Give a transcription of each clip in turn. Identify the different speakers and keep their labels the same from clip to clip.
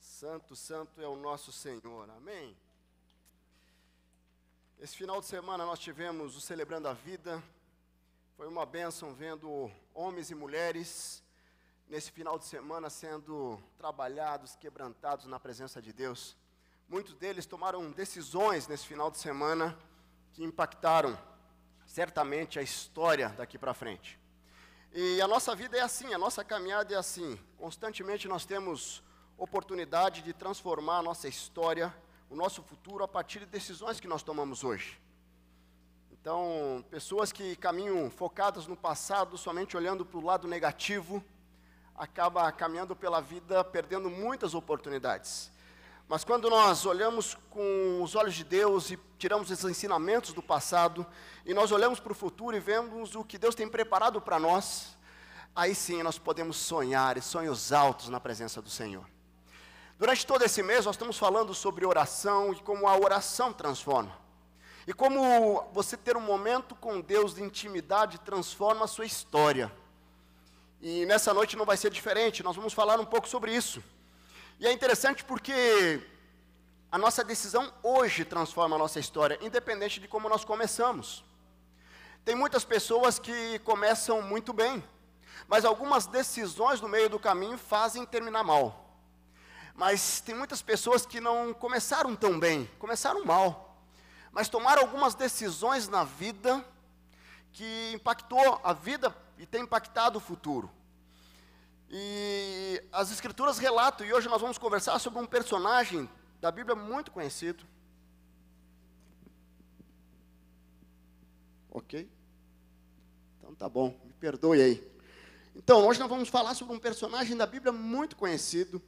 Speaker 1: Santo, santo é o nosso Senhor, amém? Esse final de semana nós tivemos o Celebrando a Vida, foi uma bênção vendo homens e mulheres nesse final de semana sendo trabalhados, quebrantados na presença de Deus. Muitos deles tomaram decisões nesse final de semana que impactaram certamente a história daqui para frente. E a nossa vida é assim, a nossa caminhada é assim, constantemente nós temos oportunidade de transformar a nossa história, o nosso futuro, a partir de decisões que nós tomamos hoje. Então, pessoas que caminham focadas no passado, somente olhando para o lado negativo, acaba caminhando pela vida, perdendo muitas oportunidades. Mas quando nós olhamos com os olhos de Deus e tiramos os ensinamentos do passado, e nós olhamos para o futuro e vemos o que Deus tem preparado para nós, aí sim nós podemos sonhar, e sonhos altos na presença do Senhor. Durante todo esse mês nós estamos falando sobre oração e como a oração transforma. E como você ter um momento com Deus de intimidade transforma a sua história. E nessa noite não vai ser diferente, nós vamos falar um pouco sobre isso. E é interessante porque a nossa decisão hoje transforma a nossa história, independente de como nós começamos. Tem muitas pessoas que começam muito bem, mas algumas decisões no meio do caminho fazem terminar mal. Mas tem muitas pessoas que não começaram tão bem, começaram mal, mas tomaram algumas decisões na vida que impactou a vida e tem impactado o futuro. E as Escrituras relatam, e hoje nós vamos conversar sobre um personagem da Bíblia muito conhecido. Ok? Então tá bom, me perdoe aí. Então, hoje nós vamos falar sobre um personagem da Bíblia muito conhecido,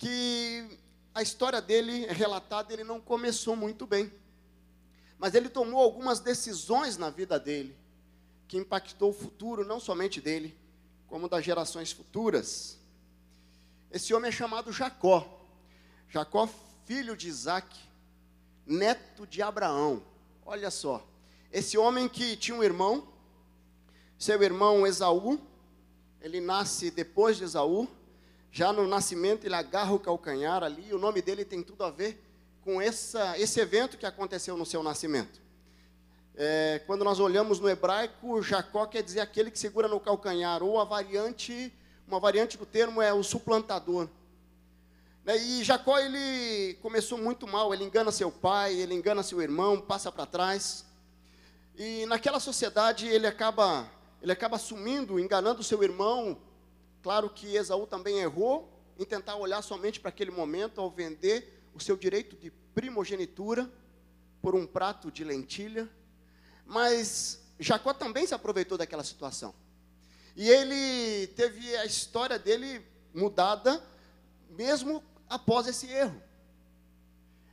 Speaker 1: que a história dele é relatada, ele não começou muito bem. Mas ele tomou algumas decisões na vida dele, que impactou o futuro, não somente dele, como das gerações futuras. Esse homem é chamado Jacó. Jacó, filho de Isaac, neto de Abraão. Olha só, esse homem que tinha um irmão, seu irmão Esaú, ele nasce depois de Esaú. Já no nascimento ele agarra o calcanhar ali, e o nome dele tem tudo a ver com esse evento que aconteceu no seu nascimento. Quando nós olhamos no hebraico, Jacó quer dizer aquele que segura no calcanhar, ou uma variante do termo é o suplantador. E Jacó, ele começou muito mal, ele engana seu pai, ele engana seu irmão, passa para trás. E naquela sociedade ele acaba assumindo, enganando seu irmão. Claro que Esaú também errou em tentar olhar somente para aquele momento, ao vender o seu direito de primogenitura por um prato de lentilha. Mas Jacó também se aproveitou daquela situação. E ele teve a história dele mudada, mesmo após esse erro.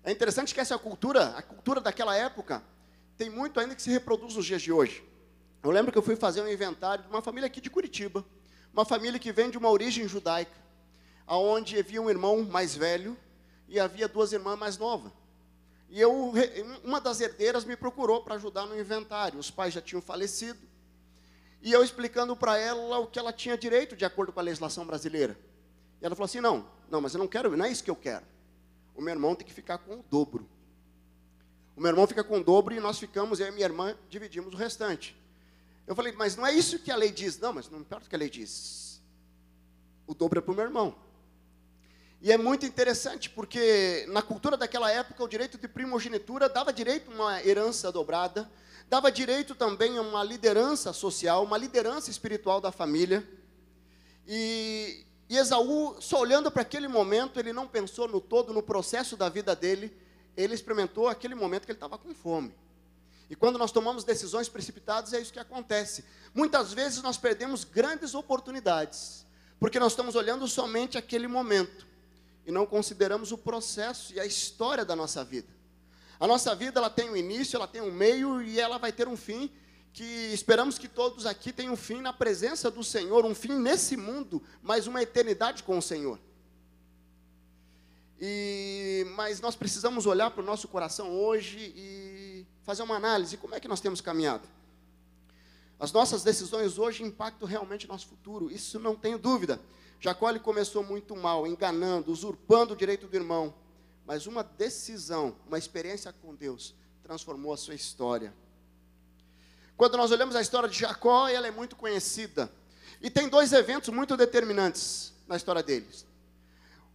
Speaker 1: É interessante que a cultura daquela época, tem muito ainda que se reproduz nos dias de hoje. Eu lembro que eu fui fazer um inventário de uma família aqui de Curitiba, uma família que vem de uma origem judaica, onde havia um irmão mais velho e havia duas irmãs mais novas. E uma das herdeiras me procurou para ajudar no inventário. Os pais já tinham falecido. E eu explicando para ela o que ela tinha direito de acordo com a legislação brasileira. E ela falou assim, não, mas eu não quero, não é isso que eu quero. O meu irmão tem que ficar com o dobro. O meu irmão fica com o dobro e nós ficamos, eu e minha irmã, dividimos o restante. Eu falei, mas não é isso que a lei diz. Não, mas não importa o que a lei diz. O dobro é para o meu irmão. E é muito interessante, porque na cultura daquela época, o direito de primogenitura dava direito a uma herança dobrada, dava direito também a uma liderança social, uma liderança espiritual da família. E Esaú, só olhando para aquele momento, ele não pensou no todo, no processo da vida dele, ele experimentou aquele momento que ele estava com fome. E quando nós tomamos decisões precipitadas, é isso que acontece. Muitas vezes nós perdemos grandes oportunidades, porque nós estamos olhando somente aquele momento, e não consideramos o processo e a história da nossa vida. A nossa vida, ela tem um início, ela tem um meio, e ela vai ter um fim, que esperamos que todos aqui tenham um fim na presença do Senhor, um fim nesse mundo, mas uma eternidade com o Senhor. Mas nós precisamos olhar para o nosso coração hoje e fazer uma análise, como é que nós temos caminhado? As nossas decisões hoje impactam realmente o nosso futuro, isso não tenho dúvida. Jacó ele começou muito mal, enganando, usurpando o direito do irmão. Mas uma decisão, uma experiência com Deus, transformou a sua história. Quando nós olhamos a história de Jacó, ela é muito conhecida. E tem dois eventos muito determinantes na história deles.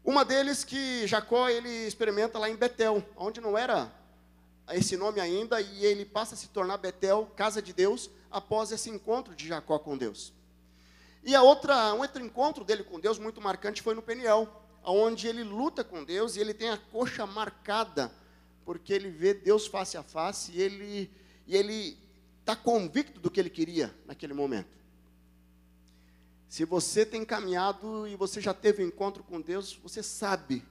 Speaker 1: Uma deles que Jacó ele experimenta lá em Betel, onde não era esse nome ainda, e ele passa a se tornar Betel, casa de Deus, após esse encontro de Jacó com Deus. E um outro encontro dele com Deus muito marcante foi no Peniel, onde ele luta com Deus e ele tem a coxa marcada, porque ele vê Deus face a face e ele está convicto do que ele queria naquele momento. Se você tem caminhado e você já teve um encontro com Deus, você sabe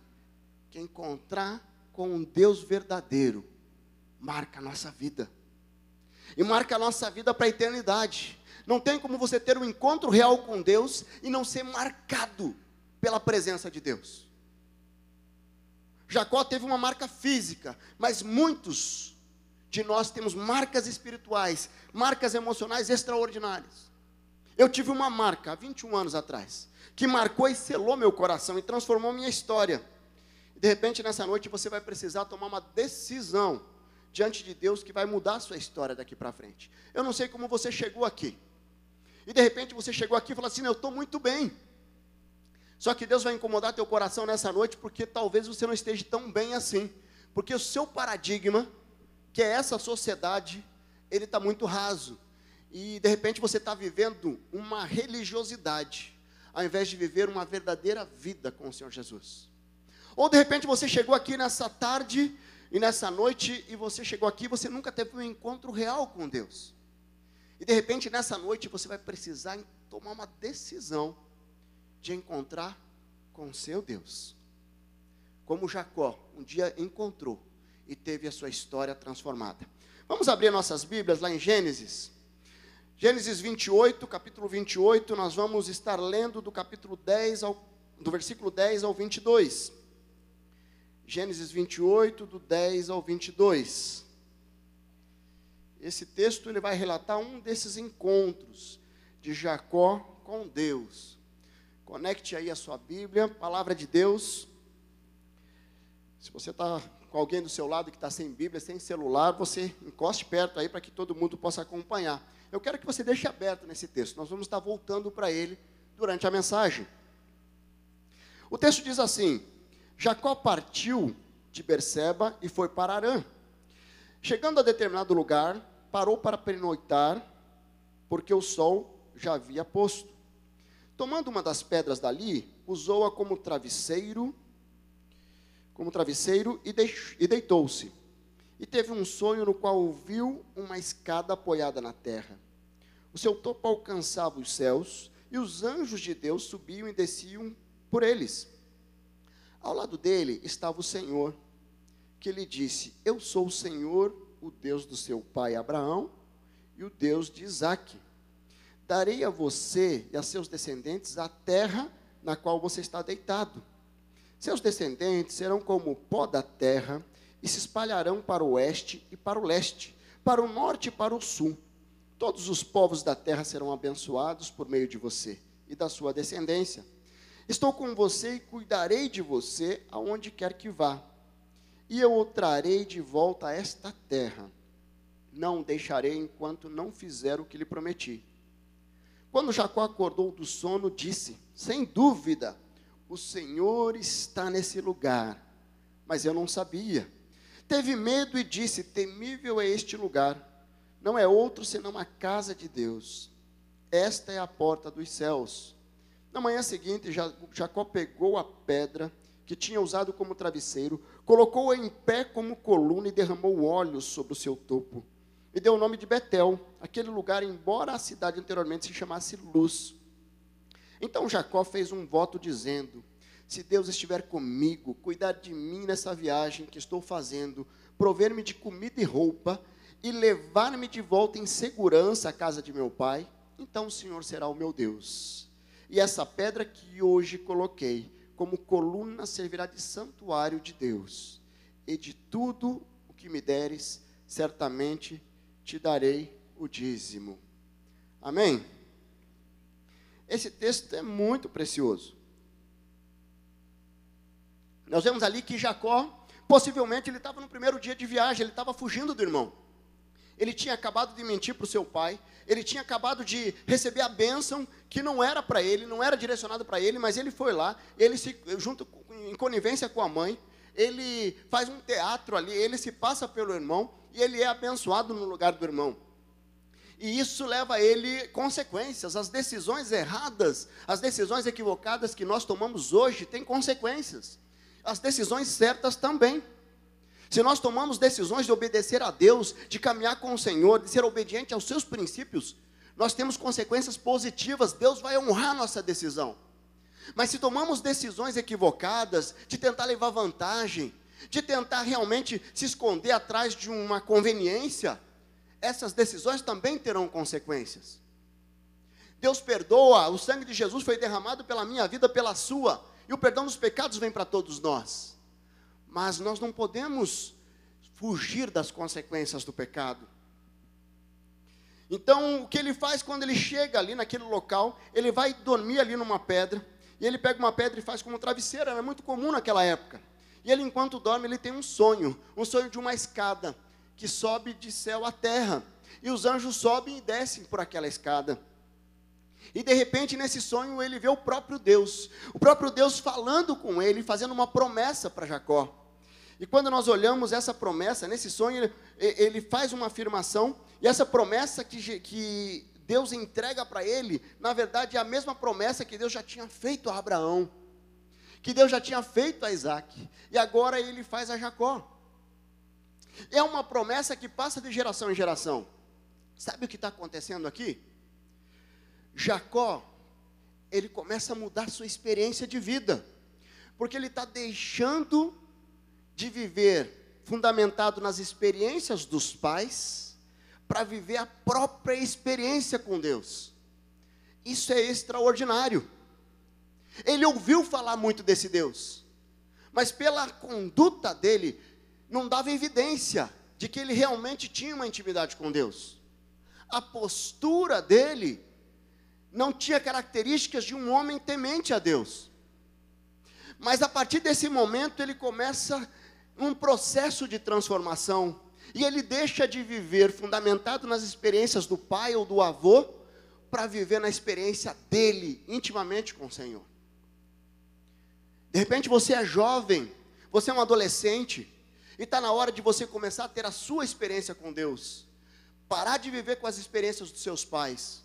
Speaker 1: que encontrar com um Deus verdadeiro marca a nossa vida. E marca a nossa vida para a eternidade. Não tem como você ter um encontro real com Deus e não ser marcado pela presença de Deus. Jacó teve uma marca física, mas muitos de nós temos marcas espirituais, marcas emocionais extraordinárias. Eu tive uma marca há 21 anos atrás, que marcou e selou meu coração e transformou minha história. De repente, nessa noite, você vai precisar tomar uma decisão diante de Deus que vai mudar a sua história daqui para frente. Eu não sei como você chegou aqui. E de repente você chegou aqui e falou assim, eu estou muito bem. Só que Deus vai incomodar teu coração nessa noite, porque talvez você não esteja tão bem assim. Porque o seu paradigma, que é essa sociedade, ele está muito raso. E de repente você está vivendo uma religiosidade, ao invés de viver uma verdadeira vida com o Senhor Jesus. Ou de repente você chegou aqui nessa tarde e nessa noite, e você chegou aqui e você nunca teve um encontro real com Deus. E de repente nessa noite você vai precisar tomar uma decisão de encontrar com o seu Deus. Como Jacó um dia encontrou e teve a sua história transformada. Vamos abrir nossas Bíblias lá em Gênesis. Gênesis 28, capítulo 28, nós vamos estar lendo do versículo 10 ao 22. Gênesis 28, do 10 ao 22. Esse texto ele vai relatar um desses encontros de Jacó com Deus. Conecte aí a sua Bíblia, palavra de Deus. Se você está com alguém do seu lado que está sem Bíblia, sem celular, você encoste perto aí para que todo mundo possa acompanhar. Eu quero que você deixe aberto nesse texto. Nós vamos estar voltando para ele durante a mensagem. O texto diz assim: Jacó partiu de Berseba e foi para Harã. Chegando a determinado lugar, parou para pernoitar, porque o sol já havia posto. Tomando uma das pedras dali, usou-a como travesseiro e deitou-se. E teve um sonho no qual viu uma escada apoiada na terra. O seu topo alcançava os céus, e os anjos de Deus subiam e desciam por eles. Ao lado dele estava o Senhor, que lhe disse: Eu sou o Senhor, o Deus do seu pai Abraão, e o Deus de Isaque. Darei a você e a seus descendentes a terra na qual você está deitado. Seus descendentes serão como o pó da terra, e se espalharão para o oeste e para o leste, para o norte e para o sul. Todos os povos da terra serão abençoados por meio de você e da sua descendência. Estou com você e cuidarei de você aonde quer que vá. E eu o trarei de volta a esta terra. Não o deixarei enquanto não fizer o que lhe prometi. Quando Jacó acordou do sono, disse: sem dúvida, o Senhor está nesse lugar. Mas eu não sabia. Teve medo e disse: temível é este lugar. Não é outro senão a casa de Deus. Esta é a porta dos céus. Na manhã seguinte, Jacó pegou a pedra que tinha usado como travesseiro, colocou-a em pé como coluna e derramou óleo sobre o seu topo. E deu o nome de Betel, aquele lugar, embora a cidade anteriormente se chamasse Luz. Então Jacó fez um voto dizendo: se Deus estiver comigo, cuidar de mim nessa viagem que estou fazendo, prover-me de comida e roupa, e levar-me de volta em segurança à casa de meu pai, então o Senhor será o meu Deus. E essa pedra que hoje coloquei como coluna servirá de santuário de Deus. E de tudo o que me deres, certamente te darei o dízimo. Amém? Esse texto é muito precioso. Nós vemos ali que Jacó, possivelmente ele estava no primeiro dia de viagem, ele estava fugindo do irmão. Ele tinha acabado de mentir para o seu pai, ele tinha acabado de receber a bênção que não era para ele, não era direcionado para ele, mas ele foi lá, ele em conivência com a mãe, ele faz um teatro ali, ele se passa pelo irmão e ele é abençoado no lugar do irmão. E isso leva a ele consequências. As decisões erradas, as decisões equivocadas que nós tomamos hoje têm consequências. As decisões certas também. Se nós tomamos decisões de obedecer a Deus, de caminhar com o Senhor, de ser obediente aos seus princípios, nós temos consequências positivas. Deus vai honrar nossa decisão. Mas se tomamos decisões equivocadas, de tentar levar vantagem, de tentar realmente se esconder atrás de uma conveniência, essas decisões também terão consequências. Deus perdoa, o sangue de Jesus foi derramado pela minha vida, pela sua, e o perdão dos pecados vem para todos nós. Mas nós não podemos fugir das consequências do pecado. Então, o que ele faz quando ele chega ali naquele local, ele vai dormir ali numa pedra, e ele pega uma pedra e faz como travesseiro, era muito comum naquela época. E ele, enquanto dorme, ele tem um sonho de uma escada, que sobe de céu à terra, e os anjos sobem e descem por aquela escada, e de repente nesse sonho ele vê o próprio Deus falando com ele, fazendo uma promessa para Jacó. E quando nós olhamos essa promessa, nesse sonho ele faz uma afirmação, e essa promessa que Deus entrega para ele, na verdade é a mesma promessa que Deus já tinha feito a Abraão, que Deus já tinha feito a Isaac, e agora ele faz a Jacó. É uma promessa que passa de geração em geração. Sabe o que está acontecendo aqui? Jacó, ele começa a mudar sua experiência de vida, porque ele está deixando de viver fundamentado nas experiências dos pais, para viver a própria experiência com Deus. Isso é extraordinário. Ele ouviu falar muito desse Deus, mas pela conduta dele, não dava evidência de que ele realmente tinha uma intimidade com Deus. A postura dele não tinha características de um homem temente a Deus. Mas a partir desse momento ele começa um processo de transformação, e ele deixa de viver fundamentado nas experiências do pai ou do avô, para viver na experiência dele, intimamente com o Senhor. De repente você é jovem, você é um adolescente, e está na hora de você começar a ter a sua experiência com Deus. Parar de viver com as experiências dos seus pais.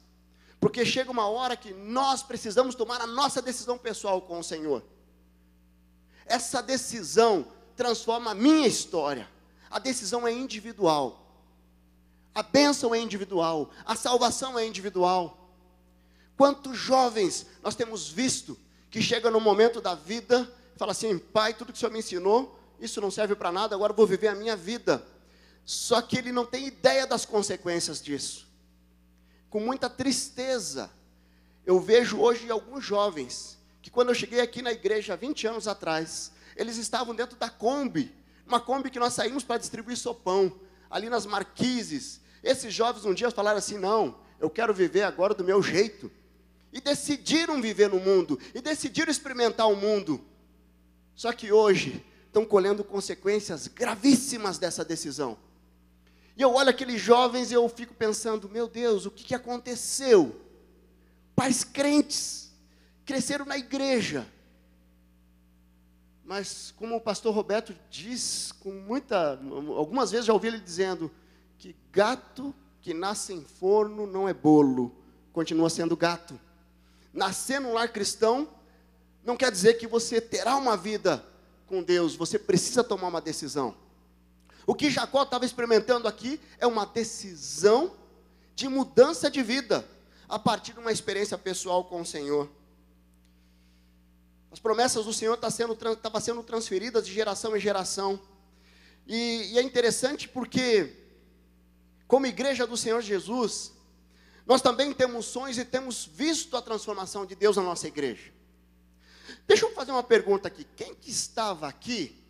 Speaker 1: Porque chega uma hora que nós precisamos tomar a nossa decisão pessoal com o Senhor. Essa decisão transforma a minha história. A decisão é individual. A bênção é individual. A salvação é individual. Quantos jovens nós temos visto que chegam no momento da vida e falam assim: pai, tudo que o Senhor me ensinou, isso não serve para nada, agora eu vou viver a minha vida. Só que ele não tem ideia das consequências disso. Com muita tristeza, eu vejo hoje alguns jovens, que quando eu cheguei aqui na igreja há 20 anos atrás, eles estavam dentro da Kombi, uma Kombi que nós saímos para distribuir sopão, ali nas Marquises. Esses jovens um dia falaram assim: não, eu quero viver agora do meu jeito. E decidiram viver no mundo, e decidiram experimentar o mundo. Só que hoje estão colhendo consequências gravíssimas dessa decisão. E eu olho aqueles jovens e eu fico pensando: meu Deus, o que aconteceu? Pais crentes, cresceram na igreja, mas como o pastor Roberto diz, algumas vezes já ouvi ele dizendo, que gato que nasce em forno não é bolo, continua sendo gato. Nascer num lar cristão não quer dizer que você terá uma vida com Deus, você precisa tomar uma decisão. O que Jacó estava experimentando aqui é uma decisão de mudança de vida, a partir de uma experiência pessoal com o Senhor. As promessas do Senhor estavam sendo transferidas de geração em geração. E é interessante porque, como igreja do Senhor Jesus, nós também temos sonhos e temos visto a transformação de Deus na nossa igreja. Deixa eu fazer uma pergunta aqui. Quem que estava aqui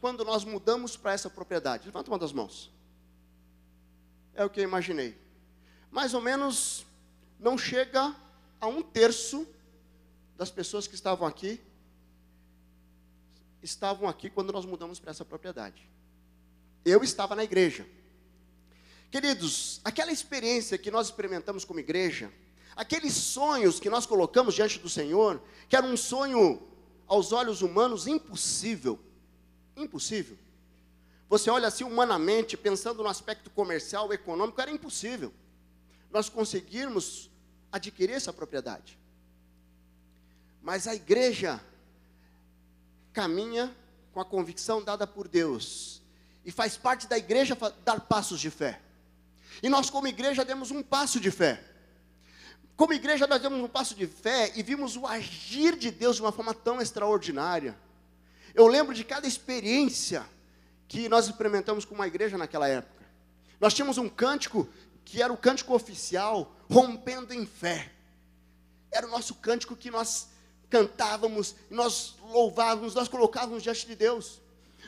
Speaker 1: quando nós mudamos para essa propriedade? Levanta uma das mãos. É o que eu imaginei. Mais ou menos, não chega a 1/3 das pessoas que estavam aqui estavam aqui quando nós mudamos para essa propriedade. Eu estava na igreja. Queridos, aquela experiência que nós experimentamos como igreja, aqueles sonhos que nós colocamos diante do Senhor, que era um sonho aos olhos humanos impossível. Impossível. Você olha assim humanamente, pensando no aspecto comercial, econômico, era impossível nós conseguirmos adquirir essa propriedade. Mas a igreja caminha com a convicção dada por Deus, e faz parte da igreja dar passos de fé. E nós como igreja demos um passo de fé. Como igreja nós demos um passo de fé e vimos o agir de Deus de uma forma tão extraordinária. Eu lembro de cada experiência que nós experimentamos com uma igreja naquela época. Nós tínhamos um cântico que era o cântico oficial, rompendo em fé. Era o nosso cântico que nós cantávamos, nós louvávamos, nós colocávamos diante de Deus.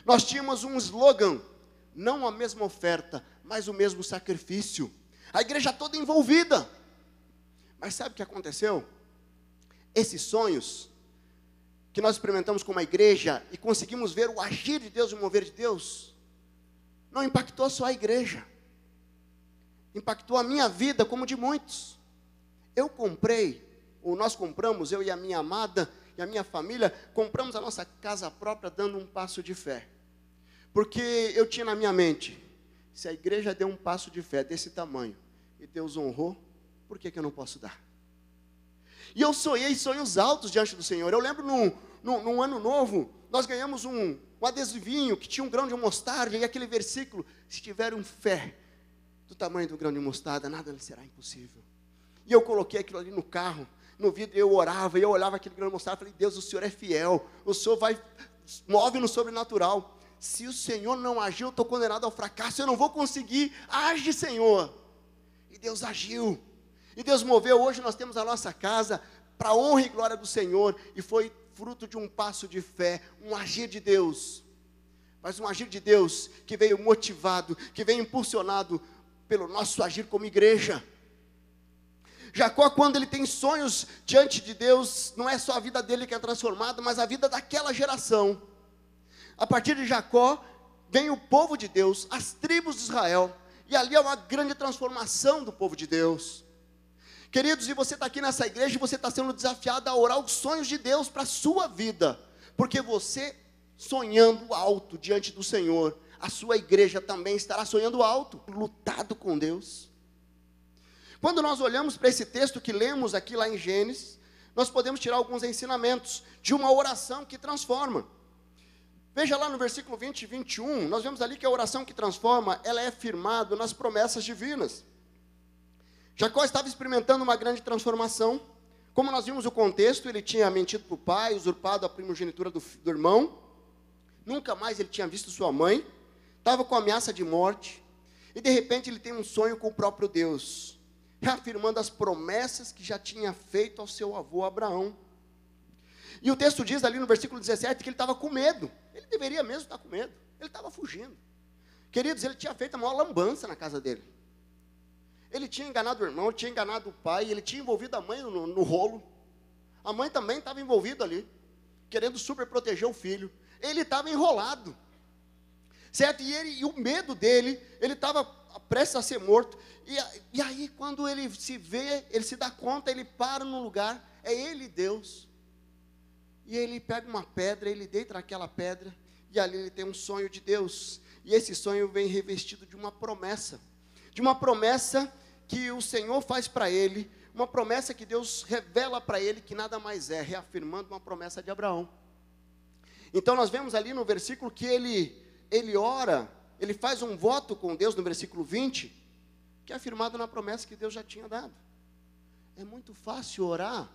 Speaker 1: Nós tínhamos um slogan, não a mesma oferta, mas o mesmo sacrifício. A igreja toda envolvida. Mas sabe o que aconteceu? Esses sonhos que nós experimentamos como uma igreja e conseguimos ver o agir de Deus e o mover de Deus, não impactou só a igreja, impactou a minha vida como de muitos. Nós compramos, eu e a minha amada e a minha família, compramos a nossa casa própria dando um passo de fé. Porque eu tinha na minha mente, se a igreja deu um passo de fé desse tamanho, e Deus honrou, por que eu não posso dar? E eu sonhei sonhos altos diante do Senhor. Eu lembro num ano novo, nós ganhamos um adesivinho que tinha um grão de mostarda, e aquele versículo, se tiverem fé do tamanho do grão de mostarda, nada lhe será impossível. E eu coloquei aquilo ali no carro, no vidro, eu orava, e eu olhava aquele grão de mostarda, falei, Deus, o Senhor é fiel, o Senhor move no sobrenatural. Se o Senhor não agir, eu estou condenado ao fracasso, eu não vou conseguir. Age, Senhor. E Deus agiu. E Deus moveu. Hoje nós temos a nossa casa para a honra e glória do Senhor. E foi fruto de um passo de fé, um agir de Deus. Mas um agir de Deus que veio motivado, que veio impulsionado pelo nosso agir como igreja. Jacó, quando ele tem sonhos diante de Deus, não é só a vida dele que é transformada, mas a vida daquela geração. A partir de Jacó, vem o povo de Deus, as tribos de Israel, e ali é uma grande transformação do povo de Deus. Queridos, e você está aqui nessa igreja, e você está sendo desafiado a orar os sonhos de Deus para a sua vida, porque você, sonhando alto diante do Senhor, a sua igreja também estará sonhando alto, lutado com Deus. Quando nós olhamos para esse texto que lemos aqui lá em Gênesis, nós podemos tirar alguns ensinamentos de uma oração que transforma. Veja lá no versículo 20 e 21, nós vemos ali que a oração que transforma, ela é firmada nas promessas divinas. Jacó estava experimentando uma grande transformação. Como nós vimos o contexto, ele tinha mentido para o pai, usurpado a primogenitura do irmão. Nunca mais ele tinha visto sua mãe. Estava com ameaça de morte. E de repente ele tem um sonho com o próprio Deus, reafirmando as promessas que já tinha feito ao seu avô Abraão. E o texto diz ali no versículo 17 que ele estava com medo. Ele deveria mesmo estar com medo. Ele estava fugindo. Queridos, ele tinha feito a maior lambança na casa dele. Ele tinha enganado o irmão, ele tinha enganado o pai, ele tinha envolvido a mãe no rolo. A mãe também estava envolvida ali, querendo super proteger o filho. Ele estava enrolado. Certo? E o medo dele, ele estava prestes a ser morto. E aí, quando ele se vê, ele se dá conta, ele para no lugar, é ele Deus. E ele pega uma pedra, ele deita naquela pedra, e ali ele tem um sonho de Deus. E esse sonho vem revestido de uma promessa que o Senhor faz para ele, uma promessa que Deus revela para ele, que nada mais é, reafirmando uma promessa de Abraão. Então nós vemos ali no versículo que ele ora, ele faz um voto com Deus no versículo 20, que é afirmado na promessa que Deus já tinha dado. É muito fácil orar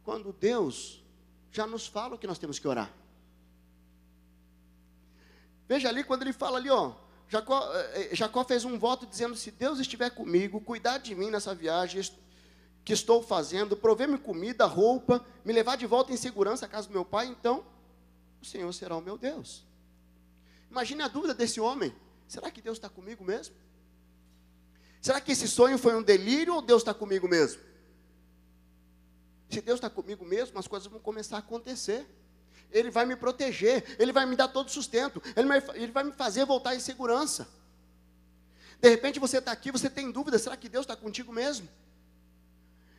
Speaker 1: quando Deus já nos fala o que nós temos que orar. Veja ali, quando ele fala ali, Jacó fez um voto dizendo, se Deus estiver comigo, cuidar de mim nessa viagem que estou fazendo, prover-me comida, roupa, me levar de volta em segurança à casa do meu pai, então o Senhor será o meu Deus. Imagine a dúvida desse homem, será que Deus está comigo mesmo? Será que esse sonho foi um delírio ou Deus está comigo mesmo? Se Deus está comigo mesmo, as coisas vão começar a acontecer. Ele vai me proteger, Ele vai me dar todo o sustento, Ele vai me fazer voltar em segurança. De repente você está aqui, você tem dúvida, será que Deus está contigo mesmo?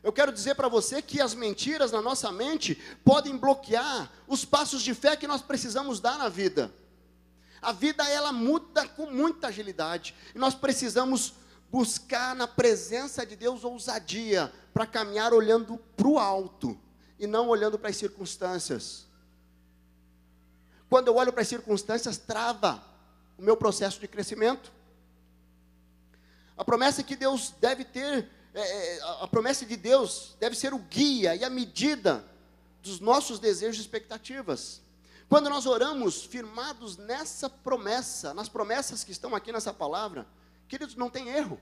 Speaker 1: Eu quero dizer para você que as mentiras na nossa mente podem bloquear os passos de fé que nós precisamos dar na vida. A vida, ela muda com muita agilidade, e nós precisamos buscar na presença de Deus ousadia, para caminhar olhando para o alto, e não olhando para as circunstâncias. Quando eu olho para as circunstâncias, trava o meu processo de crescimento. A promessa que Deus deve ter, a promessa de Deus deve ser o guia e a medida dos nossos desejos e expectativas. Quando nós oramos firmados nessa promessa, nas promessas que estão aqui nessa palavra, queridos, não tem erro.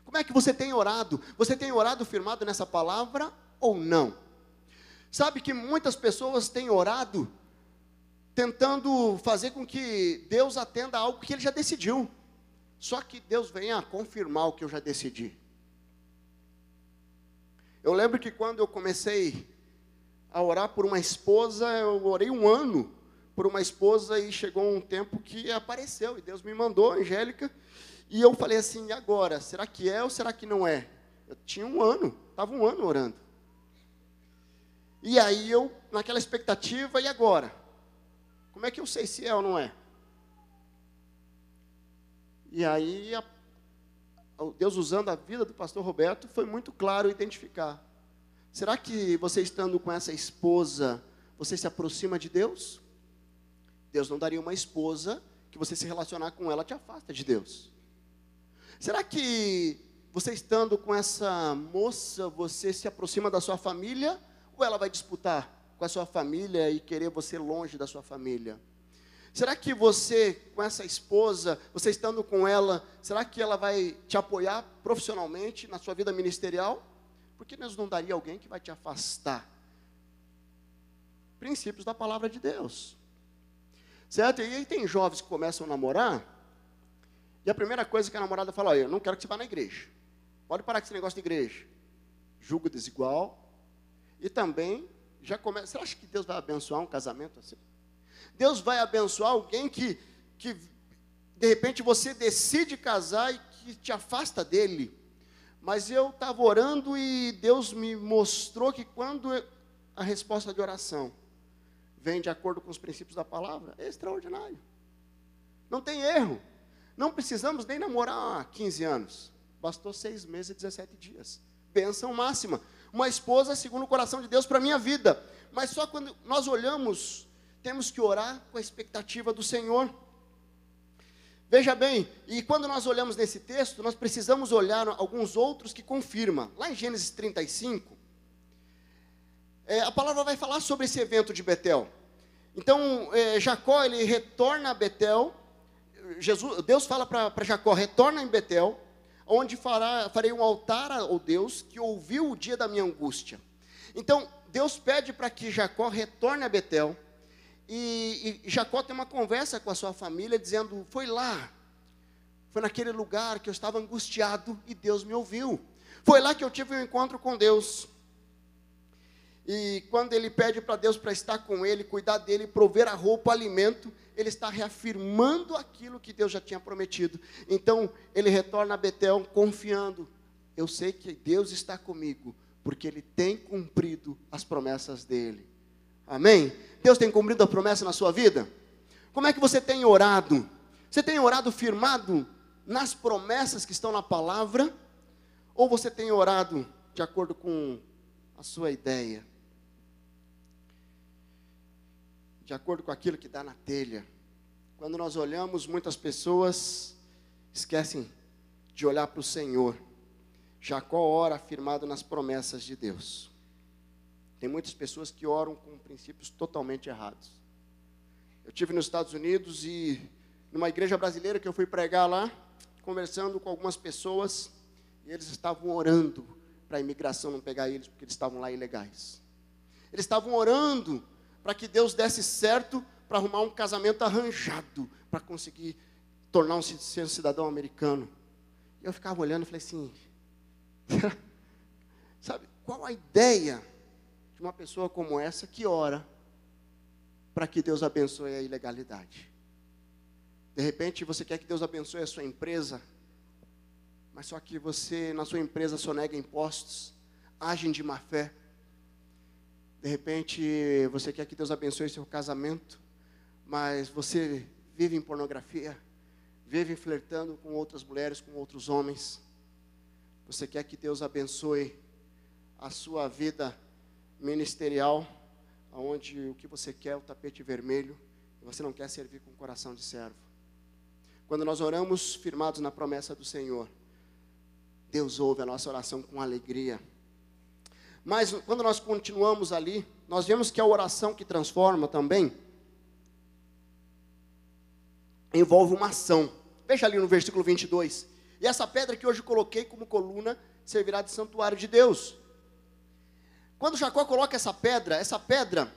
Speaker 1: Como é que você tem orado? Você tem orado firmado nessa palavra ou não? Sabe que muitas pessoas têm orado tentando fazer com que Deus atenda a algo que Ele já decidiu. Só que Deus venha confirmar o que eu já decidi. Eu lembro que quando eu comecei a orar por uma esposa, eu orei 1 ano por uma esposa, e chegou um tempo que apareceu, e Deus me mandou, Angélica, e eu falei assim, e agora? Será que é ou será que não é? Eu tinha 1 ano, estava 1 ano orando. E aí eu, naquela expectativa, e agora? Como é que eu sei se é ou não é? E aí, Deus usando a vida do pastor Roberto, foi muito claro identificar. Será que você estando com essa esposa, você se aproxima de Deus? Deus não daria uma esposa que você se relacionar com ela te afasta de Deus. Será que você estando com essa moça, você se aproxima da sua família? Ou ela vai disputar com a sua família e querer você longe da sua família? Será que você, com essa esposa, você estando com ela, será que ela vai te apoiar profissionalmente na sua vida ministerial? Porque Deus não daria alguém que vai te afastar. Princípios da palavra de Deus. Certo? E aí tem jovens que começam a namorar, e a primeira coisa que a namorada fala, olha, eu não quero que você vá na igreja. Pode parar com esse negócio de igreja. Julgo desigual. E também, já começa, você acha que Deus vai abençoar um casamento assim? Deus vai abençoar alguém que de repente você decide casar e que te afasta dele. Mas eu estava orando e Deus me mostrou que quando a resposta de oração vem de acordo com os princípios da palavra, é extraordinário. Não tem erro. Não precisamos nem namorar há 15 anos. Bastou 6 meses e 17 dias. Bênção máxima. Uma esposa segundo o coração de Deus para a minha vida. Mas só quando nós olhamos, temos que orar com a expectativa do Senhor. Veja bem, e quando nós olhamos nesse texto, nós precisamos olhar alguns outros que confirmam. Lá em Gênesis 35, a palavra vai falar sobre esse evento de Betel. Então, Jacó, ele retorna a Betel. Deus fala para Jacó, retorna em Betel, onde farei um altar ao Deus que ouviu o dia da minha angústia. Então, Deus pede para que Jacó retorne a Betel. E Jacó tem uma conversa com a sua família, dizendo, foi naquele lugar que eu estava angustiado e Deus me ouviu. Foi lá que eu tive um encontro com Deus. E quando ele pede para Deus para estar com ele, cuidar dele, prover a roupa, o alimento, ele está reafirmando aquilo que Deus já tinha prometido. Então, ele retorna a Betel confiando, eu sei que Deus está comigo, porque Ele tem cumprido as promessas dEle. Amém? Deus tem cumprido a promessa na sua vida? Como é que você tem orado? Você tem orado firmado nas promessas que estão na palavra? Ou você tem orado de acordo com a sua ideia? De acordo com aquilo que dá na telha? Quando nós olhamos, muitas pessoas esquecem de olhar para o Senhor. Jacó ora firmado nas promessas de Deus. Tem muitas pessoas que oram com princípios totalmente errados. Eu estive nos Estados Unidos e numa igreja brasileira que eu fui pregar lá, conversando com algumas pessoas, e eles estavam orando para a imigração não pegar eles, porque eles estavam lá ilegais. Eles estavam orando para que Deus desse certo para arrumar um casamento arranjado, para conseguir tornar um cidadão americano. E eu ficava olhando e falei assim, sabe, qual a ideia de uma pessoa como essa que ora para que Deus abençoe a ilegalidade. De repente você quer que Deus abençoe a sua empresa, mas só que você na sua empresa sonega impostos, agem de má fé. De repente você quer que Deus abençoe seu casamento, mas você vive em pornografia, vive flertando com outras mulheres, com outros homens. Você quer que Deus abençoe a sua vida ministerial, onde o que você quer é o tapete vermelho, e você não quer servir com o coração de servo. Quando nós oramos firmados na promessa do Senhor, Deus ouve a nossa oração com alegria. Mas quando nós continuamos ali, nós vemos que a oração que transforma também envolve uma ação. Veja ali no versículo 22. E essa pedra que hoje coloquei como coluna servirá de santuário de Deus. Quando Jacó coloca essa pedra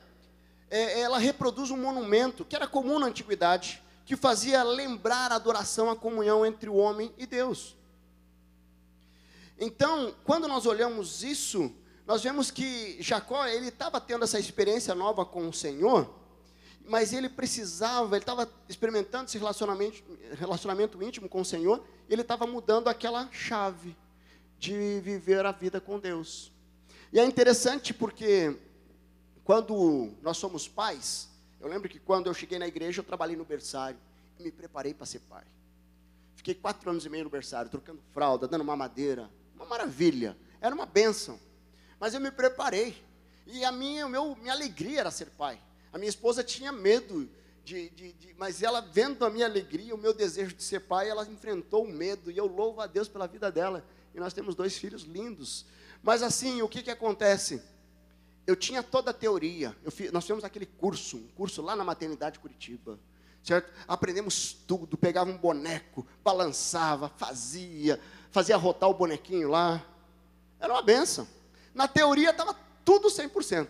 Speaker 1: ela reproduz um monumento que era comum na antiguidade, que fazia lembrar a adoração, a comunhão entre o homem e Deus. Então, quando nós olhamos isso, nós vemos que Jacó, ele estava tendo essa experiência nova com o Senhor, mas ele estava experimentando esse relacionamento íntimo com o Senhor, e ele estava mudando aquela chave de viver a vida com Deus. E é interessante porque, quando nós somos pais, eu lembro que quando eu cheguei na igreja, eu trabalhei no berçário, e me preparei para ser pai. Fiquei 4 anos e meio no berçário, trocando fralda, dando mamadeira, uma maravilha, era uma bênção. Mas eu me preparei, e minha alegria era ser pai. A minha esposa tinha medo, mas ela vendo a minha alegria, o meu desejo de ser pai, ela enfrentou o medo, e eu louvo a Deus pela vida dela. E nós temos 2 filhos lindos. Mas assim, o que acontece? Eu tinha toda a teoria, nós fizemos aquele curso, um curso lá na maternidade Curitiba, certo? Aprendemos tudo, pegava um boneco, balançava, fazia rotar o bonequinho lá. Era uma benção. Na teoria estava tudo 100%.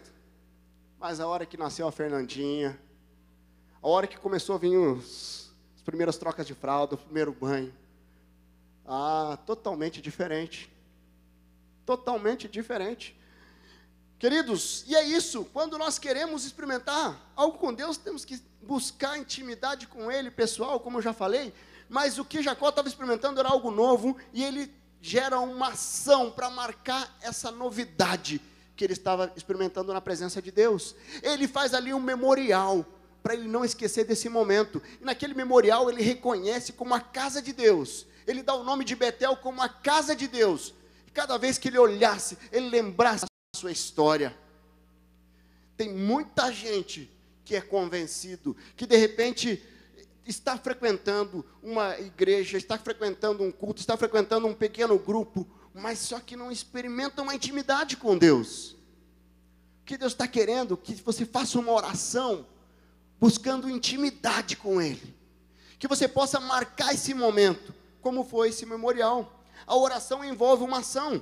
Speaker 1: Mas a hora que nasceu a Fernandinha, a hora que começou a vir as primeiras trocas de fralda, o primeiro banho, totalmente diferente. Totalmente diferente. Queridos, e é isso, quando nós queremos experimentar algo com Deus, temos que buscar intimidade com Ele, pessoal, como eu já falei, mas o que Jacó estava experimentando era algo novo, e ele gera uma ação para marcar essa novidade que ele estava experimentando na presença de Deus. Ele faz ali um memorial, para ele não esquecer desse momento, e naquele memorial ele reconhece como a casa de Deus, ele dá o nome de Betel como a casa de Deus, e cada vez que ele olhasse, ele lembrasse a sua história. Tem muita gente que é convencido, que de repente está frequentando uma igreja, está frequentando um culto, está frequentando um pequeno grupo, mas só que não experimenta uma intimidade com Deus. O que Deus está querendo? Que você faça uma oração, buscando intimidade com Ele, que você possa marcar esse momento, como foi esse memorial. A oração envolve uma ação,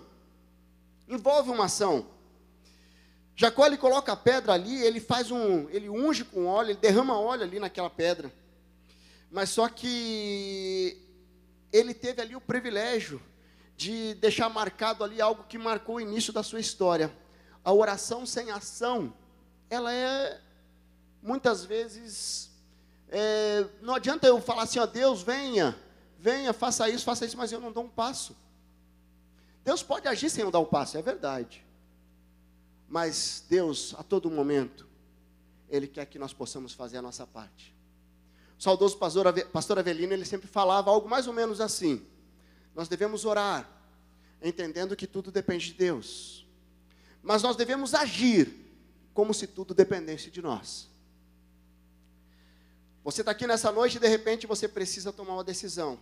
Speaker 1: Jacó, ele coloca a pedra ali, ele unge com óleo, ele derrama óleo ali naquela pedra, mas só que ele teve ali o privilégio de deixar marcado ali algo que marcou o início da sua história. A oração sem ação, ela muitas vezes, não adianta eu falar assim, Deus, venha, faça isso, mas eu não dou um passo. Deus pode agir sem eu dar um passo, é verdade. Mas Deus, a todo momento, Ele quer que nós possamos fazer a nossa parte. O saudoso pastor Avelino, ele sempre falava algo mais ou menos assim: nós devemos orar, entendendo que tudo depende de Deus, mas nós devemos agir como se tudo dependesse de nós. Você está aqui nessa noite e de repente você precisa tomar uma decisão.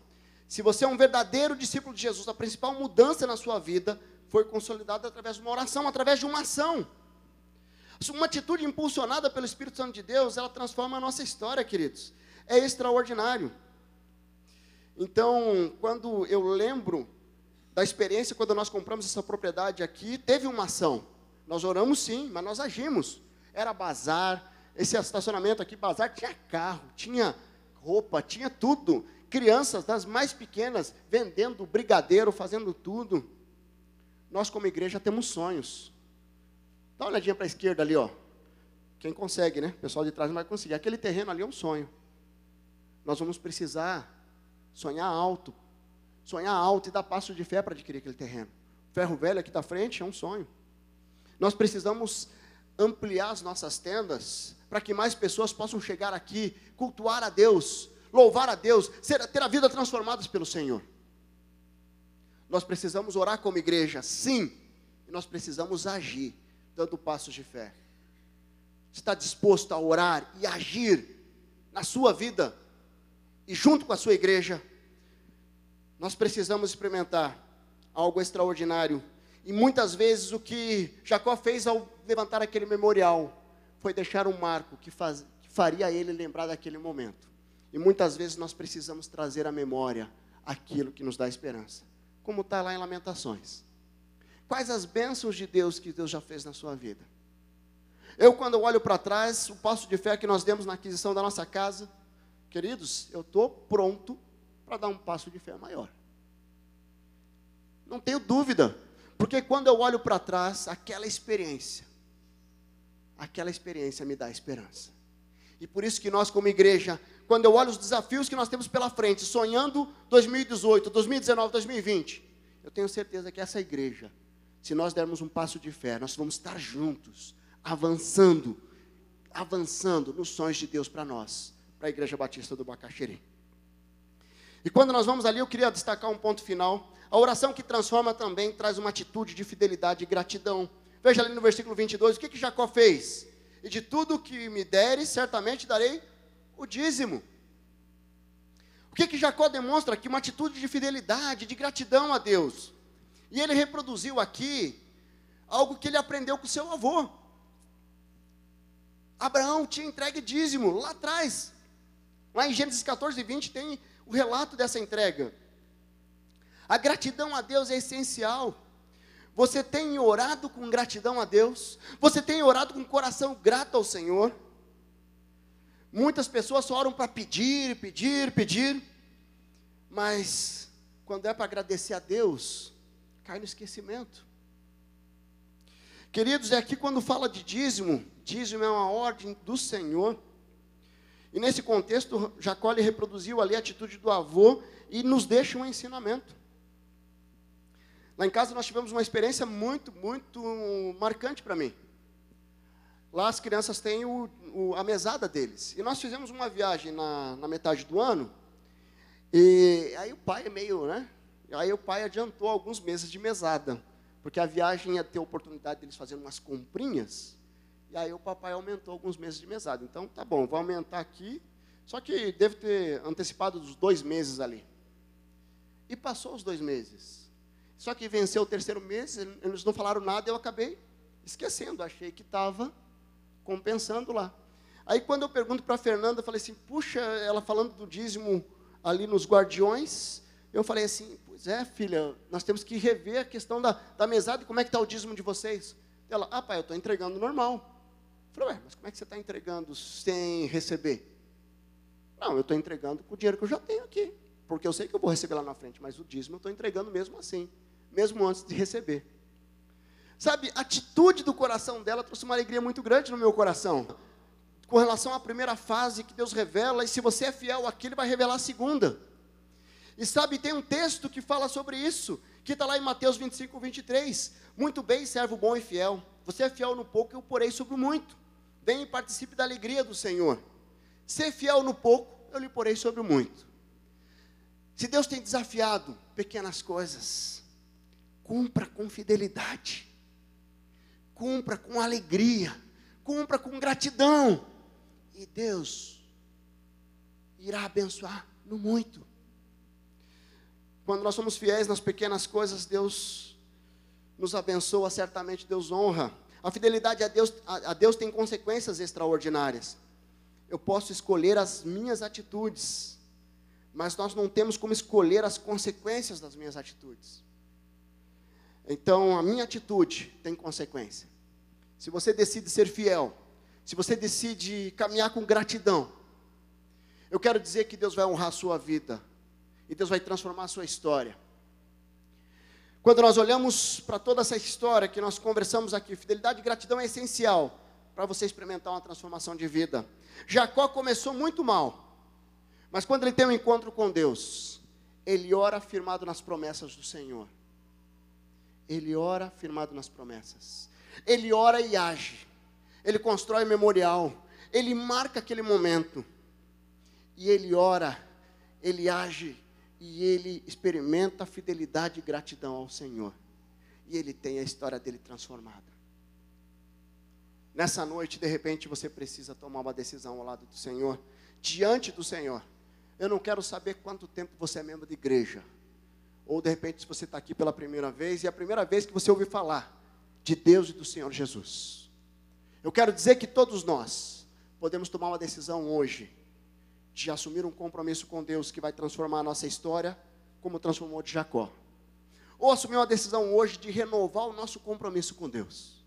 Speaker 1: Se você é um verdadeiro discípulo de Jesus, a principal mudança na sua vida foi consolidada através de uma oração, através de uma ação. Uma atitude impulsionada pelo Espírito Santo de Deus, ela transforma a nossa história, queridos. É extraordinário. Então, quando eu lembro da experiência, quando nós compramos essa propriedade aqui, teve uma ação. Nós oramos sim, mas nós agimos. Era bazar, esse estacionamento aqui, bazar, tinha carro, tinha roupa, tinha tudo. Crianças das mais pequenas, vendendo brigadeiro, fazendo tudo. Nós como igreja temos sonhos. Dá uma olhadinha para a esquerda ali, ó. Quem consegue, né? O pessoal de trás não vai conseguir. Aquele terreno ali é um sonho. Nós vamos precisar sonhar alto e dar passo de fé para adquirir aquele terreno. O ferro velho aqui da frente é um sonho. Nós precisamos ampliar as nossas tendas para que mais pessoas possam chegar aqui, cultuar a Deus, louvar a Deus, ter a vida transformada pelo Senhor. Nós precisamos orar como igreja, sim, e nós precisamos agir, dando passos de fé. Você está disposto a orar e agir na sua vida e junto com a sua igreja? Nós precisamos experimentar algo extraordinário. E muitas vezes o que Jacó fez ao levantar aquele memorial foi deixar um marco que faria ele lembrar daquele momento. E muitas vezes nós precisamos trazer à memória aquilo que nos dá esperança. Como está lá em Lamentações. Quais as bênçãos de Deus que Deus já fez na sua vida? Eu, quando eu olho para trás, o passo de fé que nós demos na aquisição da nossa casa, queridos, eu estou pronto para dar um passo de fé maior. Não tenho dúvida, porque quando eu olho para trás, aquela experiência me dá esperança. E por isso que nós, como igreja, quando eu olho os desafios que nós temos pela frente, sonhando 2018, 2019, 2020, eu tenho certeza que essa igreja, se nós dermos um passo de fé, nós vamos estar juntos, avançando nos sonhos de Deus para nós, para a Igreja Batista do Bacaxeri. E quando nós vamos ali, eu queria destacar um ponto final. A oração que transforma também traz uma atitude de fidelidade e gratidão. Veja ali no versículo 22, o que Jacó fez? E de tudo que me deres, certamente darei o dízimo. O que Jacó demonstra aqui? Uma atitude de fidelidade, de gratidão a Deus. E ele reproduziu aqui algo que ele aprendeu com seu avô. Abraão tinha entregue dízimo lá atrás. Lá em Gênesis 14, 20 tem o relato dessa entrega. A gratidão a Deus é essencial. Você tem orado com gratidão a Deus? Você tem orado com coração grato ao Senhor? Muitas pessoas só oram para pedir, mas quando é para agradecer a Deus, cai no esquecimento. Queridos, é aqui quando fala de dízimo é uma ordem do Senhor. E nesse contexto, Jacó reproduziu ali a atitude do avô e nos deixa um ensinamento. Lá em casa nós tivemos uma experiência muito marcante para mim. Lá as crianças têm a mesada deles. E nós fizemos uma viagem na metade do ano. E aí o pai Aí o pai adiantou alguns meses de mesada. Porque a viagem ia ter a oportunidade deles fazerem umas comprinhas. E aí o papai aumentou alguns meses de mesada. Então, tá bom, vou aumentar aqui. Só que deve ter antecipado os 2 meses ali. E passou os 2 meses. Só que venceu o 3º mês, eles não falaram nada, eu acabei esquecendo. Achei que estava compensando lá. Aí quando eu pergunto para a Fernanda, eu falei assim, puxa, ela falando do dízimo ali nos guardiões, eu falei assim, pois é, filha, nós temos que rever a questão da mesada, e como é que está o dízimo de vocês? Ela, pai, eu estou entregando normal. Eu falei, mas como é que você está entregando sem receber? Não, eu estou entregando com o dinheiro que eu já tenho aqui, porque eu sei que eu vou receber lá na frente, mas o dízimo eu estou entregando mesmo assim, mesmo antes de receber. Sabe, a atitude do coração dela trouxe uma alegria muito grande no meu coração, com relação à primeira fase que Deus revela, e se você é fiel aqui, Ele vai revelar a segunda. E sabe, tem um texto que fala sobre isso, que está lá em Mateus 25, 23. Muito bem, servo bom e fiel. Você é fiel no pouco, eu porei sobre o muito. Venha e participe da alegria do Senhor. Ser fiel no pouco, eu lhe porei sobre o muito. Se Deus tem desafiado pequenas coisas, cumpra com fidelidade. Cumpra com alegria. Cumpra com gratidão. E Deus irá abençoar no muito. Quando nós somos fiéis nas pequenas coisas, Deus nos abençoa, certamente Deus honra. A fidelidade a Deus tem consequências extraordinárias. Eu posso escolher as minhas atitudes, mas nós não temos como escolher as consequências das minhas atitudes. Então, a minha atitude tem consequência. Se você decide ser fiel, se você decide caminhar com gratidão, eu quero dizer que Deus vai honrar a sua vida. E Deus vai transformar a sua história. Quando nós olhamos para toda essa história que nós conversamos aqui, fidelidade e gratidão é essencial para você experimentar uma transformação de vida. Jacó começou muito mal, mas quando ele tem um encontro com Deus, ele ora firmado nas promessas do Senhor. Ele ora firmado nas promessas. Ele ora e age. Ele constrói memorial. Ele marca aquele momento. E ele ora, ele age e ele experimenta a fidelidade e gratidão ao Senhor. E ele tem a história dele transformada. Nessa noite, de repente, você precisa tomar uma decisão ao lado do Senhor, diante do Senhor. Eu não quero saber quanto tempo você é membro de igreja. Ou, de repente, se você está aqui pela primeira vez, e é a primeira vez que você ouve falar de Deus e do Senhor Jesus. Eu quero dizer que todos nós podemos tomar uma decisão hoje, de assumir um compromisso com Deus, que vai transformar a nossa história, como transformou de Jacó. Ou assumir uma decisão hoje de renovar o nosso compromisso com Deus.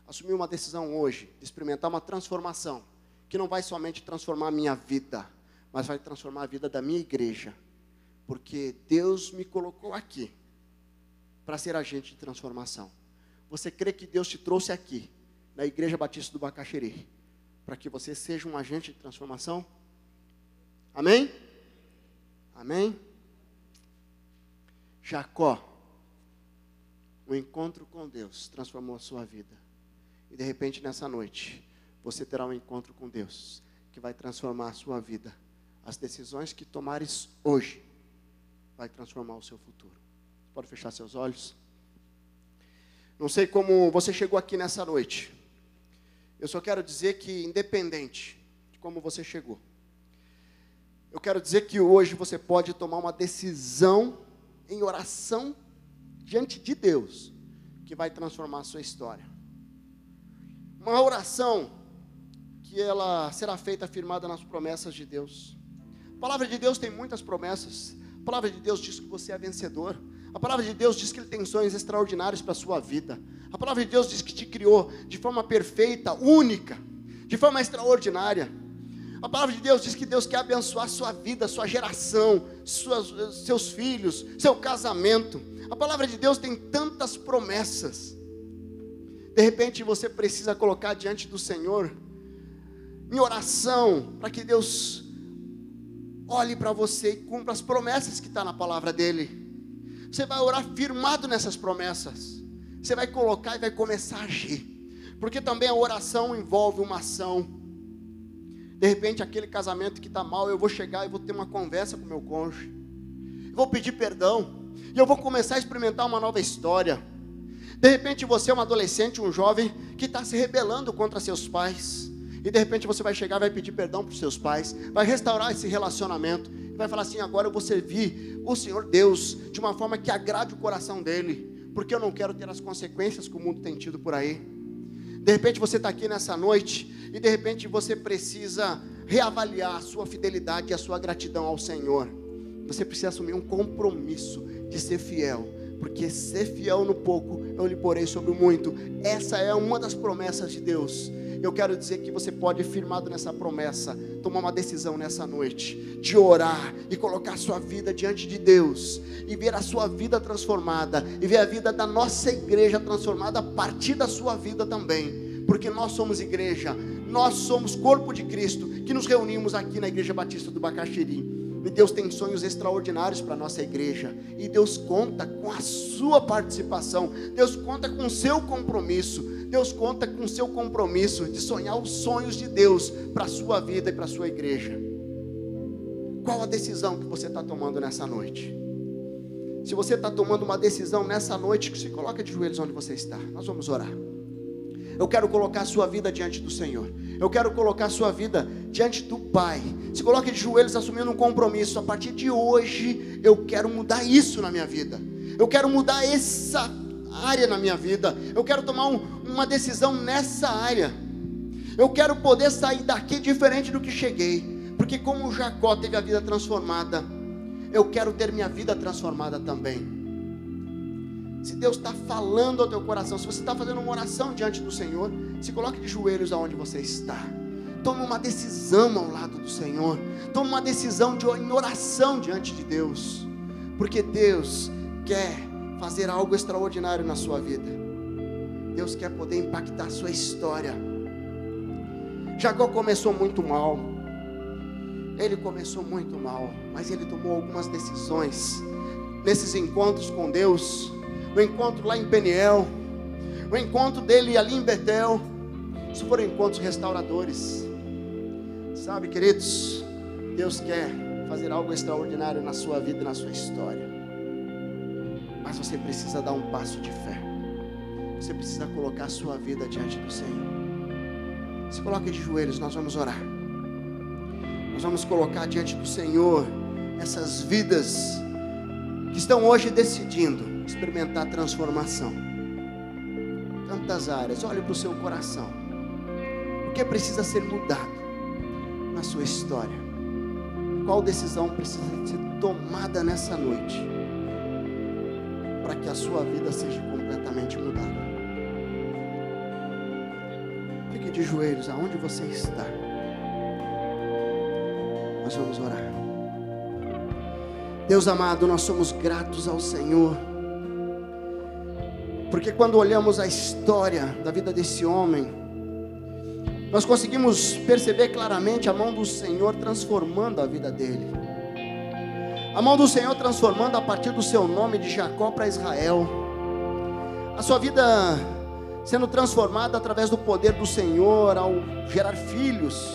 Speaker 1: Assumir uma decisão hoje de experimentar uma transformação, que não vai somente transformar a minha vida, mas vai transformar a vida da minha igreja. Porque Deus me colocou aqui para ser agente de transformação. Você crê que Deus te trouxe aqui, na Igreja Batista do Bacaxeri, para que você seja um agente de transformação? Amém? Amém? Jacó, o encontro com Deus transformou a sua vida. E de repente nessa noite, você terá um encontro com Deus, que vai transformar a sua vida. As decisões que tomares hoje, vai transformar o seu futuro. Pode fechar seus olhos? Não sei como você chegou aqui nessa noite. Eu só quero dizer que, independente de como você chegou, eu quero dizer que hoje você pode tomar uma decisão em oração diante de Deus, que vai transformar a sua história. Uma oração que ela será feita firmada nas promessas de Deus. A palavra de Deus tem muitas promessas. A palavra de Deus diz que você é vencedor. A palavra de Deus diz que Ele tem sonhos extraordinários para a sua vida. A palavra de Deus diz que te criou de forma perfeita, única, de forma extraordinária. A palavra de Deus diz que Deus quer abençoar a sua vida, sua geração, seus filhos, seu casamento. A palavra de Deus tem tantas promessas. De repente você precisa colocar diante do Senhor, em oração, para que Deus olhe para você e cumpra as promessas que estão na palavra dEle. Você vai orar firmado nessas promessas. Você vai colocar e vai começar a agir. Porque também a oração envolve uma ação. De repente aquele casamento que está mal, eu vou chegar e vou ter uma conversa com meu cônjuge. Eu vou pedir perdão. E eu vou começar a experimentar uma nova história. De repente você é um adolescente, um jovem que está se rebelando contra seus pais. E de repente você vai chegar e vai pedir perdão para os seus pais. Vai restaurar esse relacionamento. E vai falar assim: agora eu vou servir o Senhor Deus de uma forma que agrade o coração dEle. Porque eu não quero ter as consequências que o mundo tem tido por aí. De repente você está aqui nessa noite. E de repente você precisa reavaliar a sua fidelidade e a sua gratidão ao Senhor. Você precisa assumir um compromisso de ser fiel. Porque ser fiel no pouco, eu lhe porei sobre o muito. Essa é uma das promessas de Deus. Eu quero dizer que você pode, firmado nessa promessa, tomar uma decisão nessa noite, de orar e colocar a sua vida diante de Deus, e ver a sua vida transformada, e ver a vida da nossa igreja transformada a partir da sua vida também, porque nós somos igreja, nós somos corpo de Cristo, que nos reunimos aqui na Igreja Batista do Bacaxeri. E Deus tem sonhos extraordinários para a nossa igreja. E Deus conta com a sua participação. Deus conta com o seu compromisso. Deus conta com o seu compromisso de sonhar os sonhos de Deus para a sua vida e para a sua igreja. Qual a decisão que você está tomando nessa noite? Se você está tomando uma decisão nessa noite, se coloca de joelhos onde você está. Nós vamos orar. Eu quero colocar a sua vida diante do Senhor. Eu quero colocar a sua vida diante do Pai. Se coloque de joelhos assumindo um compromisso. A partir de hoje, eu quero mudar isso na minha vida. Eu quero mudar essa área na minha vida. Eu quero tomar uma decisão nessa área. Eu quero poder sair daqui diferente do que cheguei. Porque como Jacó teve a vida transformada, eu quero ter minha vida transformada também. Se Deus está falando ao teu coração, se você está fazendo uma oração diante do Senhor, se coloque de joelhos aonde você está. Tome uma decisão ao lado do Senhor. Tome uma decisão em oração diante de Deus. Porque Deus quer fazer algo extraordinário na sua vida. Deus quer poder impactar a sua história. Jacó começou muito mal. Ele começou muito mal, mas ele tomou algumas decisões nesses encontros com Deus. O encontro lá em Peniel, o encontro dele ali em Betel, isso foram encontros restauradores. Sabe, queridos, Deus quer fazer algo extraordinário na sua vida e na sua história, mas você precisa dar um passo de fé. Você precisa colocar a sua vida diante do Senhor. Se coloque de joelhos, nós vamos orar. Nós vamos colocar diante do Senhor essas vidas que estão hoje decidindo experimentar transformação. Tantas áreas. Olhe para o seu coração. O que precisa ser mudado na sua história? Qual decisão precisa ser tomada nessa noite para que a sua vida seja completamente mudada? Fique de joelhos aonde você está. Nós vamos orar. Deus amado, nós somos gratos ao Senhor, porque quando olhamos a história da vida desse homem, nós conseguimos perceber claramente a mão do Senhor transformando a vida dele. A mão do Senhor transformando a partir do seu nome de Jacó para Israel. A sua vida sendo transformada através do poder do Senhor, ao gerar filhos,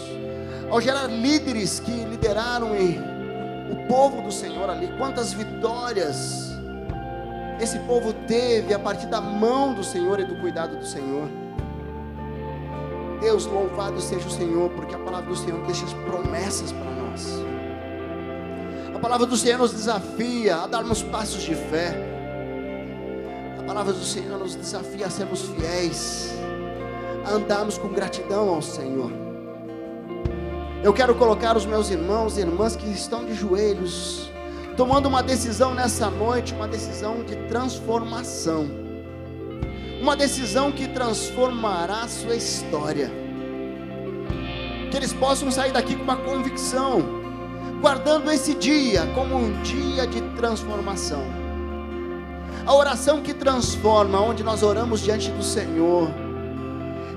Speaker 1: ao gerar líderes que lideraram o povo do Senhor ali. Quantas vitórias esse povo teve a partir da mão do Senhor e do cuidado do Senhor. Deus, louvado seja o Senhor, porque a palavra do Senhor deixa promessas para nós. A palavra do Senhor nos desafia a darmos passos de fé. A palavra do Senhor nos desafia a sermos fiéis, a andarmos com gratidão ao Senhor. Eu quero colocar os meus irmãos e irmãs que estão de joelhos, tomando uma decisão nessa noite, uma decisão de transformação, uma decisão que transformará a sua história. Que eles possam sair daqui com uma convicção, guardando esse dia como um dia de transformação. A oração que transforma, onde nós oramos diante do Senhor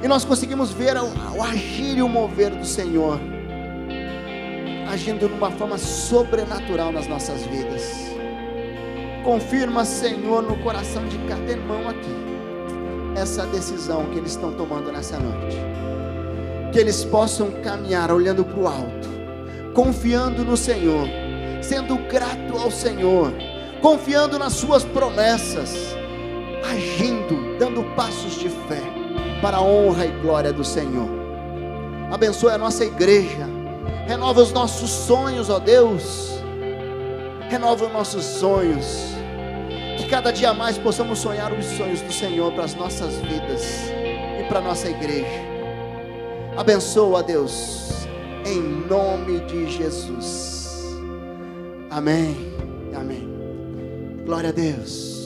Speaker 1: e nós conseguimos ver o agir e o mover do Senhor, agindo de uma forma sobrenatural nas nossas vidas. Confirma, Senhor, no coração de cada irmão aqui, essa decisão que eles estão tomando nessa noite. Que eles possam caminhar olhando para o alto, confiando no Senhor, sendo grato ao Senhor, confiando nas suas promessas, agindo, dando passos de fé, para a honra e glória do Senhor. Abençoe a nossa igreja, renova os nossos sonhos, ó Deus, renova os nossos sonhos, que cada dia mais possamos sonhar os sonhos do Senhor para as nossas vidas e para a nossa igreja. Abençoa, Deus, em nome de Jesus. Amém. Amém. Glória a Deus.